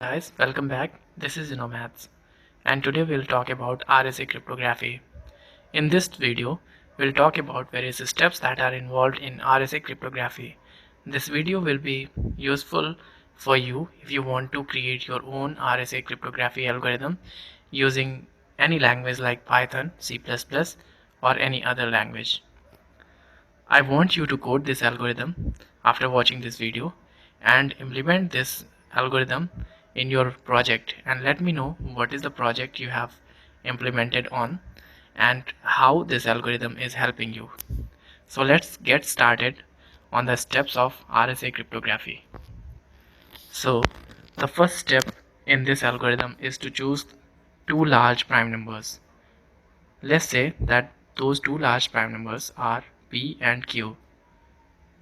Guys, welcome back. This is Maths, and today we'll talk about RSA cryptography. In this video, we'll talk about various steps that are involved in RSA cryptography. This video will be useful for you if you want to create your own RSA cryptography algorithm using any language like Python, C++, or any other language. I want you to code this algorithm after watching this video and implement this algorithm in your project and let me know what is the project you have implemented on and how this algorithm is helping you. So let's get started on the steps of RSA cryptography. So the first step in this algorithm is to choose two large prime numbers. Let's say that those two large prime numbers are P and Q.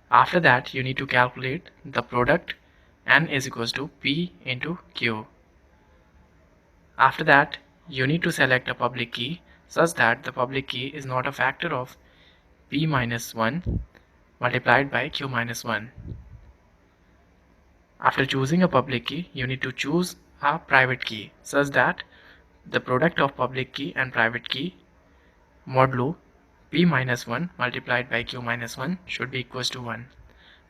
After that, you need to calculate the product n is equals to P into Q. After that, you need to select a public key such that the public key is not a factor of P minus 1 multiplied by Q minus 1. After choosing a public key, you need to choose a private key such that the product of public key and private key modulo P minus 1 multiplied by Q minus 1 should be equals to 1.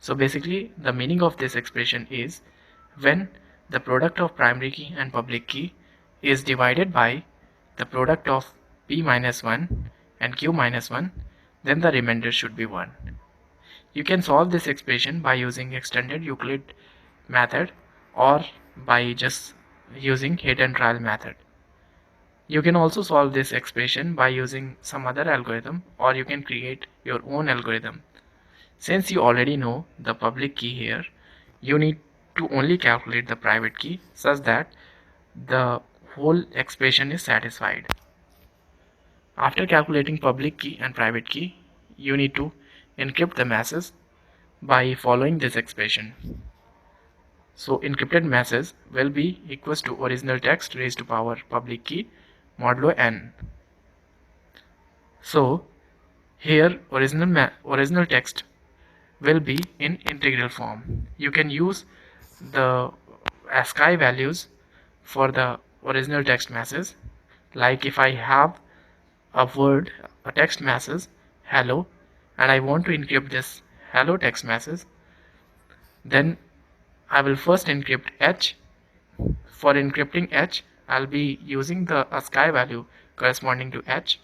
So basically the meaning of this expression is when the product of primary key and public key is divided by the product of P minus 1 and Q minus 1, then the remainder should be 1. You can solve this expression by using extended Euclid method or by just using hit and trial method. You can also solve this expression by using some other algorithm or you can create your own algorithm. Since you already know the public key here, you need to only calculate the private key such that the whole expression is satisfied. After calculating public key and private key, you need to encrypt the masses by following this expression. So encrypted masses will be equals to original text raised to power public key modulo n. So here original text will be in integral form. You can use the ASCII values for the original text masses. Like if I have a word, a text message hello, and I want to encrypt this hello text message, then I will first encrypt H. For encrypting H, I'll be using the ASCII value corresponding to H,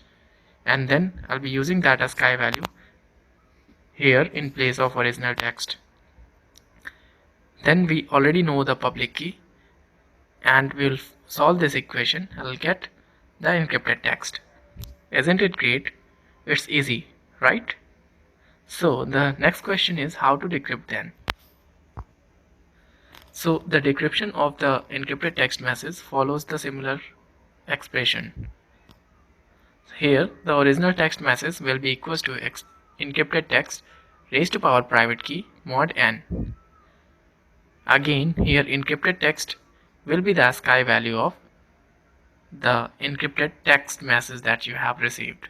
and then I'll be using that ASCII value here in place of original text. Then we already know the public key and we'll solve this equation. I'll get the encrypted text. Isn't it great? It's easy, right? So the next question is how to decrypt then. So the decryption of the encrypted text message follows the similar expression. Here the original text message will be equals to encrypted text raised to power private key mod n. Again here encrypted text will be the ASCII value of the encrypted text message that you have received.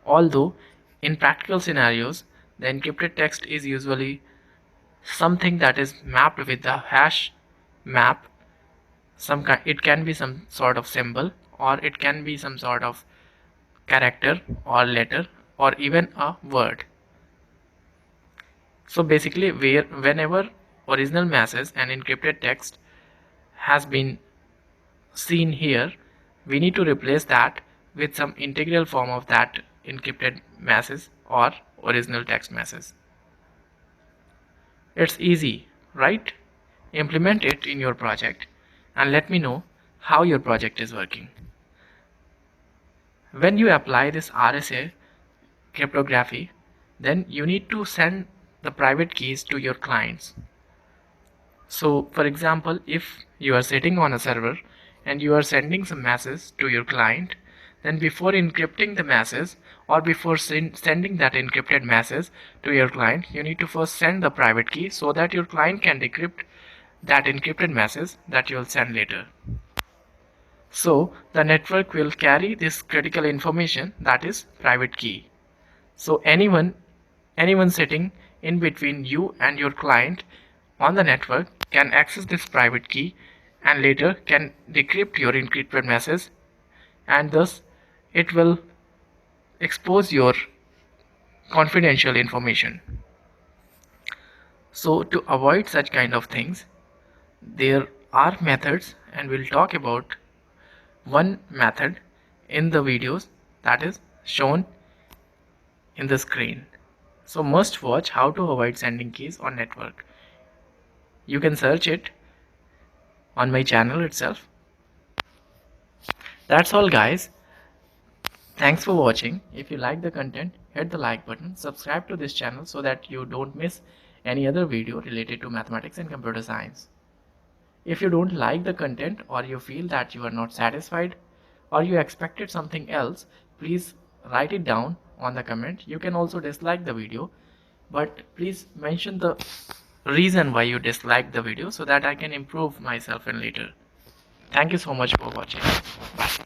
Although in practical scenarios the encrypted text is usually something that is mapped with the hash map. It can be some sort of symbol or it can be some sort of character or letter or even a word. So basically whenever original message and encrypted text has been seen here, we need to replace that with some integral form of that encrypted message or original text message. It's easy, right? Implement it in your project and let me know how your project is working. When you apply this RSA cryptography, then you need to send the private keys to your clients. So for example, if you are sitting on a server and you are sending some message to your client, then before encrypting the message or before sending that encrypted message to your client, you need to first send the private key so that your client can decrypt that encrypted message that you will send later. So the network will carry this critical information, that is private key. So anyone sitting in between you and your client on the network can access this private key and later can decrypt your encrypted message, and thus it will expose your confidential information. So to avoid such kind of things, there are methods, and we'll talk about one method in the videos that is shown in the screen. So must watch how to avoid sending keys on network. You can search it on my channel itself. That's all guys. Thanks for watching. If you like the content, hit the like button, subscribe to this channel so that you don't miss any other video related to mathematics and computer science. If you don't like the content, or you feel that you are not satisfied, or you expected something else, please write it down on the comment. You can also dislike the video, but please mention the reason why you disliked the video so that I can improve myself in later. Thank you so much for watching. Bye.